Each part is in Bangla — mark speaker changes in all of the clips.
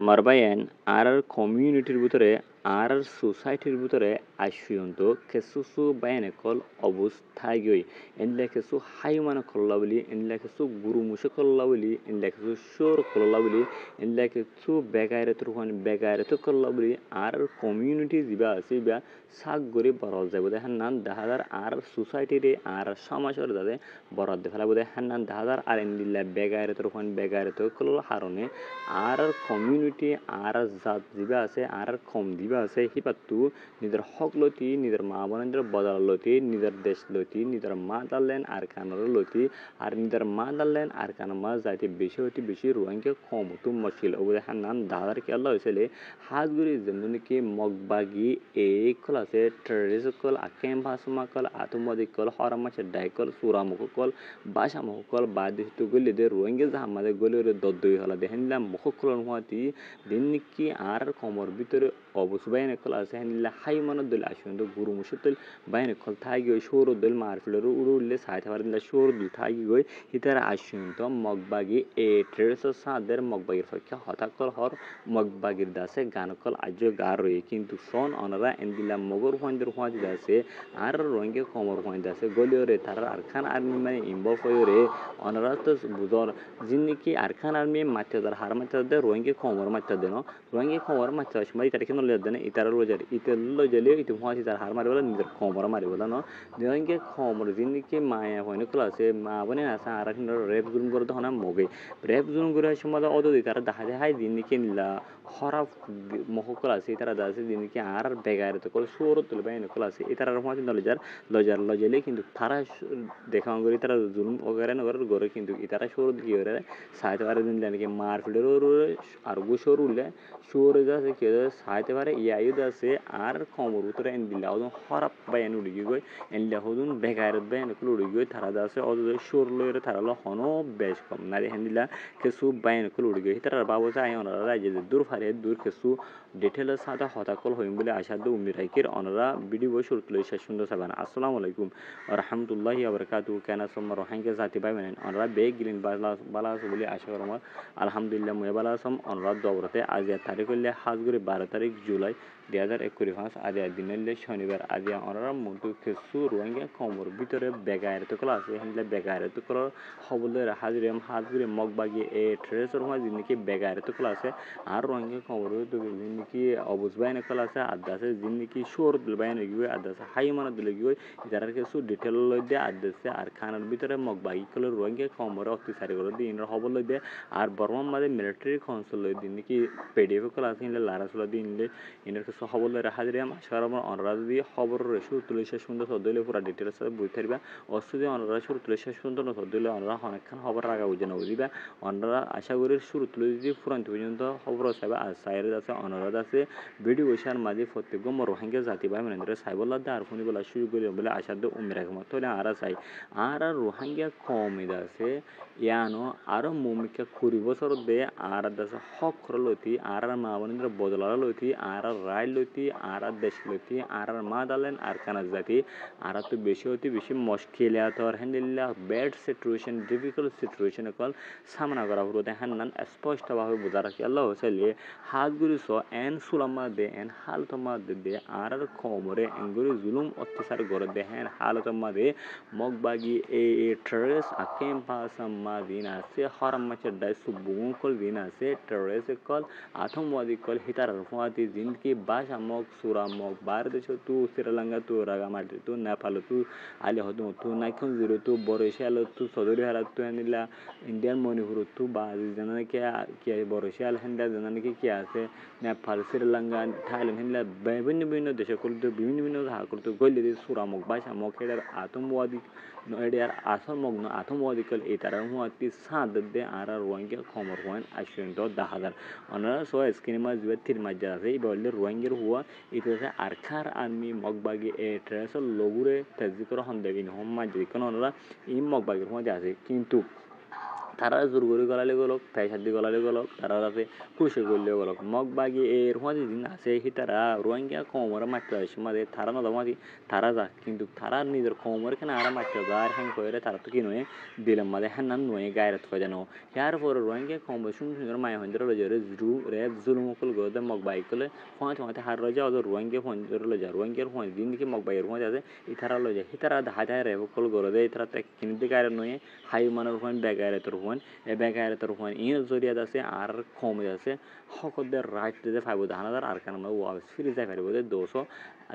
Speaker 1: মারবায়েন আর কমিউনিটির ভিতরে আর সোসাইটির ভিতরে আইসুয়ন্ত কেসুসু বায়ানেকল অবস্থায় গই এনলে কেসু হাইমানা কল্লা বলি এনলে কেসু গুরুমুসে কল্লা বলি এনলে কেসু শোর কল্লা বলি এনলে কেসু বেগায়রে তো কল্লা বলি আর কমিউনিটি যা আছে বা সাক গরি বরল যাব দেখেন নান দাহাদার আর সোসাইটিরে আর সমাজের দাদে বরাদ ফেলা বোধ হান্নান দাহাদার আর এনদিল্লা বেগায়রে তো কল্লা হারণে আর কমিউনিটি আর জাত দিবা আছে আর কম দিবা আছে হিপাতু নিজের হক লতি নিজের মা বোনের বদল লতি নিজের দেশ লতি নিজের মা দালেন আর কানার লতি আর নিজের মা দালেন আর কানার মা যাইতে বেশি হইতে বেশি রোহিঙ্গা কম হতো মুশকিল ওদের হান্নান দাহাদার কি আল্লাহ হয়েছিল হাজগুড়ি যেমন কি মগবাগি এই কল আছে terrorist call আকেম ভাসমা call আতমবাদী call হরামাছে die call সুরামুখ call বাসামুখ call বাদিষ্ট গলি দে রোহিঙ্গা জাহামাদের গলি দদ্দই হলা দেখেন মুখকলন হওয়াতি দিনকি আর কমর ভিতরে অবশ্য বাইনে কল আছে হেনিল্লা হাই মানত দল আসুন গুরু মুসুতল বাইনে কল থাকি ওই সৌর দল মারফিলের উড়ে সাইতে পারেন সৌর দল থাকি ওই হিতার আসুন তো মগবাগি এ ট্রেস সাদের মগবাগির পক্ষে হতাকল হর মগবাগির দাসে গানকল আজ গার রয়ে কিন্তু সন অনারা এনদিল্লা মগর হইন্দের হওয়াতে দাসে আর রঙে কমর হইন্দে আছে গলিওরে তারা আরখান আর্মি মানে ইনভলভ হয়ে অনারা তো বুঝর যিনি আরখান আর্মি মাত্রাদার হার মাত্রাদে রোহিঙ্গা খমর মাত্রাদে ন রোহিঙ্গা খমর মাত্রা সময় ইতার কেন লেদেন ইতার লজার ইতার লজালে ইতো হওয়াছি তার হার মারি বলে নিজের খমর মারি বলে ন রোহিঙ্গা খমর যিনি মায়া হয়নি খোলা আছে মা বনে আছে আর রেপ জুলুম করে তখন মগে রেপ জুলুম করে সময় অত দিই তারা দেখা যায় হাই যিনি নিলা খরাপ মহকল আছে তারা আছে যিনি আর বেগারে তো সুর তুলে বাইনে খোলা আছে ইতার হওয়াছি লজার লজালে কিন্তু তারা দেখা করি তারা জুলুম ওগারে নগরের গড়ে কিন্তু ইতারা সুর কি করে সাইতে পারে দিন জানি মার ফিলেরও আর গো সর উঠলে সরে যাচ্ছে কে সাইতে পারে ইয়াইদ আছে আর কমর উতরে এন দিল্লা ওজন হরাপ বাই এন উড়ি গই এনলা হদুন বেগার বাই এন উড়ি গই তারা আছে অদ সর লইরে তারা হনো বেশ কম না দেখেন দিলা কেসু বাই এন উড়ি গই তারা বাবু চাই ওনারা রাজ্যে দূর ফারে দূর কেসু ডিটেলের সাথে হতাকল হইম বলে আশাদ উম্মি রাইকের ওনারা ভিডিও শুরু তুলে শেষ সুন্দর সাবান আসসালামু আলাইকুম রহমতুল্লাহি ওবরাকাতু কেনা সমর রোহিঙ্গা জাতি পাই মানে ওনারা বেগ গিলিন বালা বলে আশা করম আলহামদুলিল্লাহ মই বালা আসম ওনারা দবরতে আজ তারিখ হইলে হাজগুড়ি 12 তারিখ জুলাই 2021 আজ দিন শনিবার আজ ওনারা মধ্যে কিছু রোহিঙ্গা কমর ভিতরে বেগায়ের তো কলা আছে হেনলে বেগায়ের তো কল হবলের হাজরিয়াম হাজগুড়ি মগবাগি এ ট্রেসর হয় যিনি বেগায়ের তো কলা আছে আর রোহিঙ্গা কমর যিনি অবুজ বাইনে কলা আছে আদা আছে যিনি সুর দিল বাইনে গিয়ে আদা আছে হাই মানে দিলে গিয়ে যারা কিছু ডিটেল লই দিয়ে আদা আর খানার ভিতরে মগবাগি কলে রোহিঙ্গা কমরে অত্যাচারী করে দিয়ে ইনার হবল লই দিয়ে আর বর্মান মাঝে মিলিটারি কাউন্সিল লই দিয়ে নাকি পিডিএফ কলা আছে ইনলে লারাসুলা দিয়ে ইনলে ইনার কিছু হবল লই হাজরিয়াম আশার আমার অনরা দিয়ে খবর রয়েছে তুলে শেষ সুন্দর সদলে পুরা ডিটেলস সাথে বই থাকবে অস্ত্র দিয়ে অনরা শুরু তুলে শেষ সুন্দর সদলে অনরা অনেকক্ষণ খবর রাখা বুঝে না বুঝিবা অনরা আশা করি শুরু তুলে দিয়ে ফুরান্ত পর্যন্ত খবর আছে আর সাইরের আছে অনরাদ আছে ভিডিও বসার মাঝে প্রত্যেক রোহিঙ্গা জাতি ভাই মানে সাইবল্লা আর ফোনি বলা শুরু করি বলে আশাদ উম্মির একমত তাহলে আর চাই আর রোহিঙ্গা কমে আছে ইয়ানো আরো মমিকা 20 বছর দে আর দাসে হক লতি আর মা বনের বদলা লতি আর রায় লতি আর দেশ লতি আর মা দালেন আর কানা জাতি আর তো বেশি হতে বেশি মুশকিলাত আর হ্যান্ডেলা ব্যাড সিচুয়েশন ডিফিকাল্ট সিচুয়েশন কল সামনা করা হলো দেখেন না স্পষ্টভাবে বোঝা রাখি আল্লাহ হোসেলে হাতগুলি সো এন সুলামা দে এন হালতমা দে আর খমরে এঙ্গুরি জুলুম অত্যাচার করে দেখেন হালতমা দে মগবাগি এ ট্রেস আকেম পাসাম্মা দিন আছে হরামাচের ডাই সুবুং কল দিন আছে ট্রেস কল আতঙ্কবাদী কল হিতার ফুয়াতি জিনকি বাসা মগ সুরা মগ বারদেশ তু শ্রীলঙ্কা তু রাগামাটি তু নেপাল তু আলি হতো তু নাইখন জিরো তু বরিশাল তু সদরি হারাত তু আনিলা ইন্ডিয়ান মণিপুর তু বা জানা কে বরিশাল হেন্দা জানা নাকি কি আছে নেপাল শ্রীলঙ্কা থাইল্যান্ড হেন্দা বিভিন্ন বিভিন্ন দেশে করতো বিভিন্ন বিভিন্ন হার করতো গলি সুরা মগ বাসা মগ হেডার আতঙ্কবাদী এডিয়ার আসল মগ্ন আতঙ্কবাদী কল এই তারা হুয়াতি সাদ দে আর রোহিঙ্গা খমর হন আসেন তো 10,000 অনারা সো স্ক্রিনে মাঝ দিবে 3 মাঝ যাবে এই বললে রোহিঙ্গার হুয়া ইতিহাসে আরখার আর্মি মগবাগি এ ট্রেসল লগুরে তেজি করে হন দেবিন হোম মাঝ কোন অনারা এই মগবাগির হুয়া আছে কিন্তু তারা জোর করে গলালে গলক প্রেসার দিয়ে গলালে গলক তারা যাতে খুশি করলে গলক মগ বাগি এর মাঝে দিন আছে হি তারা রোহিঙ্গা কমরে মাত্রা সময় তারা নদ মাঝি তারা যা কিন্তু তারা নিজের কমরে কেন আর মাত্রা যা আর হ্যাং করে তারা তো কি নয় দিলাম মাঝে হ্যাঁ নান নয় গায়ের তো জানো ইয়ার পরে রোহিঙ্গা কম সুন্দর সুন্দর মায় হন্দির লজরে জু রেপ জুলুমকল গদে মগ বাই কলে ফোঁতে হার রোজা ওদের রোহিঙ্গা হন্দির লজা রোহিঙ্গার হন দিন দিকে মগ বাইয়ের হন আছে ইতারা লজা হিতারা হাজার রেপ কল গরে দেয় তারা কিনতে গায়ের নয় হাই মানের হন বেগায়ের তোর হন এ বেগায়ের হন ইন জরিয়াত আছে আর কমে আছে সকলদের রাইট দিতে পাইব দাহানাদার আর কেন আমরা ওয়াজ ফিরে যাই পারিব দোষও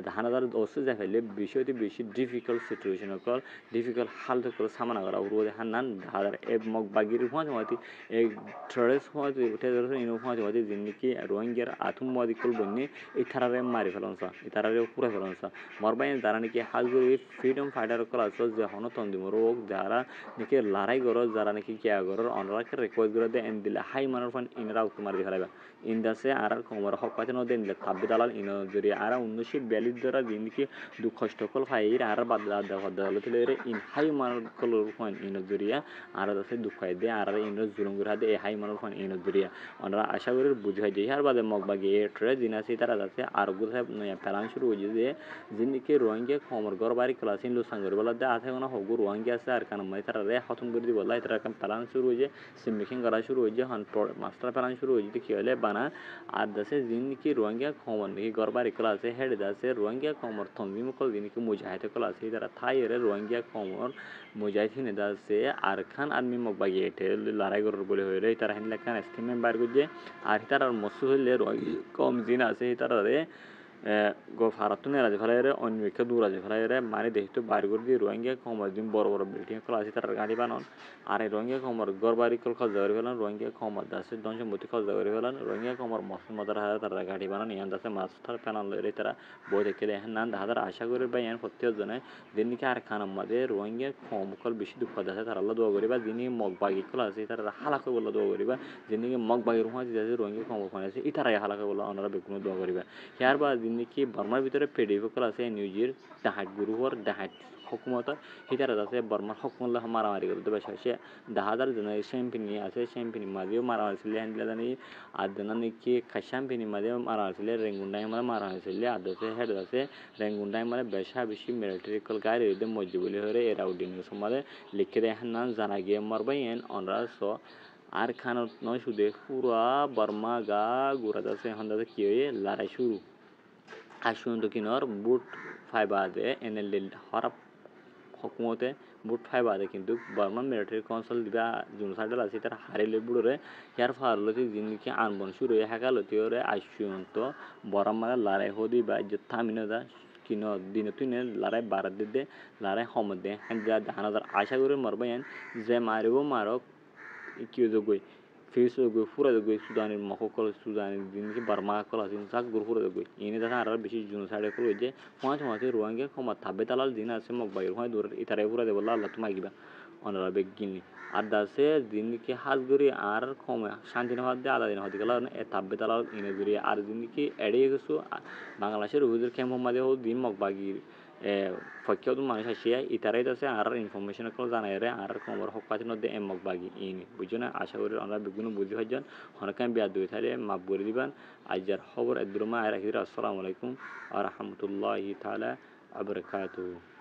Speaker 1: দাহানাদার দোষ যাই ফেললে বিষয়টি বেশি ডিফিকাল্ট সিচুয়েশন কল ডিফিকাল্ট হালত করে সামনা করা উড়ে হান্নান দাহাদার এ মগ বাগির হওয়াতে এই ট্রেস হওয়াতে উঠে ধরছে ইনো হওয়াতে যিনি রোহিঙ্গার আতঙ্কবাদী কল বন্যে এই থারারে মারি ফেলনসা এই থারারে পুরে ফেলনসা মরবাই যারা নাকি হাজগুড়ি ফ্রিডম ফাইটার করা আছে যে হন তন্দিমর হোক যারা নাকি লড়াই করো যারা নাকি কেয়া করো অনরাকে রিকোয়েস্ট করে দেন দিলে হাই মানের ফান ইনরা উত্তর মারি ফেলাইবা ইন্দাসে আর কমর হক পাতে নদেন দিলে তাব্বি দালাল ইন যদি আর 1942 দ্বারা দিন কি দুঃখ কষ্টকল ফাইর আর বাদ দাল তুলে ইন হাই মানের কল ফান ইন জরিয়া আর দাসে দুঃখ দে আর ইন জুলুম করে দে হাই মানের ফান ইন জরিয়া অনরা আশা করি বুঝাই যে আর বাদে মগবাগে ট্রে দিন আছে তারা যাচ্ছে আর গুছা প্ল্যান শুরু হয়ে যে যিনিকে রোহিঙ্গা কমর ঘর বাড়ি ক্লাসিন লুসাঙ্গর বলা দে আছে কোনো হগু রোহিঙ্গা আছে আর কারণ তারা রে খতম করে দিব বলা তারা কাম প্ল্যান শুরু হয়ে সিমিকিং করা শুরু হয়ে হন মাস্টার প্ল্যান শুরু হয়ে কি হলে বানা আর দাসে যিনিকে রোহিঙ্গা কমর নাকি ঘর বাড়ি ক্লাসে হেড দাসে রোহিঙ্গা কমর থন্দি মুকল যিনিকে মুজাহিদ ক্লাসে তারা থাই রে রোহিঙ্গা কমর মুজাহিদ দাসে আর খান আর্মি মগবাগি এটে লড়াই করার বলে হয়ে রে তারা হেন লেখান স্টিম মেম্বার করছে আর তারা মসু হইলে কম জিন আছে তারা রে ভারত নেরাজে ফেলাইরে অন্যকে দূরাজে ফেলাইরে মানে দেখতে বাইর করে দিয়ে রোহিঙ্গা কমর দিন বড় বড় বিল্ডিং কল আছে তার গাড়ি বানান আর এই রোহিঙ্গা কমর ঘর বাড়ি কল খরচা করে ফেলান রোহিঙ্গা কমর দাসের ধন সম্পত্তি খরচা করে ফেলান রোহিঙ্গা কমর মসুম মদার হাজার তারা গাড়ি বানান ইয়ান দাসে মাস্টার প্যানাল লইরে তারা বই দেখে দেখেন নান হাজার আশা করে বা ইয়ান প্রত্যেক জনে দিনকে আর খান আমাদের রোহিঙ্গা কম কল বেশি দুঃখ আছে তারা আল্লাহ দোয়া করিবা যিনি মগ বাগি কল আছে তারা হালাকে বলে দোয়া করিবা যিনি মগ বাগির হুয়া যে রোহিঙ্গা কম ওখানে আছে ইতারাই হালাকে বলে ওনারা বেগুনো দোয়া করিবা ইয়ার বা যিনি বর্মার ভিতরে পেডিফকল আছে নিউজির ডাহাট গুরুহর ডাহাট হকুমতর হিতারা আছে বর্মার হকুমল্লাহ মারামারি করতে বেশি সে 10,000 জনের শ্যাম্পিনি আছে শ্যাম্পিনি মাঝেও মারা হয়েছিল হ্যান্ডলে জানি আর জানা নাকি শ্যাম্পিনি মাঝেও মারা হয়েছিল রেঙ্গুন্ডাই মানে মারা হয়েছিল আর আছে হেড আছে রেঙ্গুন্ডাই মানে বেশি মিলিটারি কল গাড়ি এদের মজ্জি বলে হয়ে এরা উদ্দিনের সময় লিখে দেখেন না জানা গিয়ে মারবাই অনরা আর খানত নয় শুধু পুরা বর্মা গা গোড়া আছে এখন দাদা কি হয়ে লড়াই শুরু আশুন্ত কিনর বুট ফাইবাদে এনএল হরাপ হকুমতে বুট ফাইবাদে কিন্তু বর্মা মিলিটারি কাউন্সিল দিবা জুন সাইডল আছে তার হারিলে বুড়রে ইয়ার ফারলতি জিনিকে আনবন শুরু হাকালতি ওরে আশুন্ত বরম মানে লড়াই হদি বা যে থামিনে দা কিনো দিনে তুইনে লড়াই বারাত দিতে লড়াই সমদে হ্যাঁ হানাদার আশা করে মরবাইন যে মারিব মারক কি যোগই ফিস গই ফুরা গই সুদানের মকল সুদানের দিনকে বার্মা কল আছে সাক গুর ফুরা গই ইনি দেখা আর বেশি জুন সাইডে কল যে পাঁচ রোহিঙ্গা ক্ষমা থাবে তালাল দিন আছে মগ বাইর হয় দূর ইতারে ফুরা দেব আল্লাহ তোমায় গিবা অনারা বেগিনি আর দাসে দিনকে হাজ গরি আর কমে শান্তি না দে আলাদা দিন হতে গেল এ থাবে তালাল ইনে গরি আর দিনকে এড়িয়ে গেছো বাংলাদেশের হুজুর ক্যাম্প মাঝে হোক দিন মগ বাগির ফকিয়ত মানুষ আসিয়া ইতারাই আছে আর ইনফরমেশন কল জানাই রে আর কমর হক পাতি নদে এমক বাগি ইনি বুঝছো না আশা করি আমরা বেগুন বুঝি হইজন হনকাম বিয়া দুই থালে মাপ বলে দিবেন আইজার খবর একদমা আর আসসালামু আলাইকুম ওয়া রাহমাতুল্লাহি তাআলা ওয়া বারাকাতুহু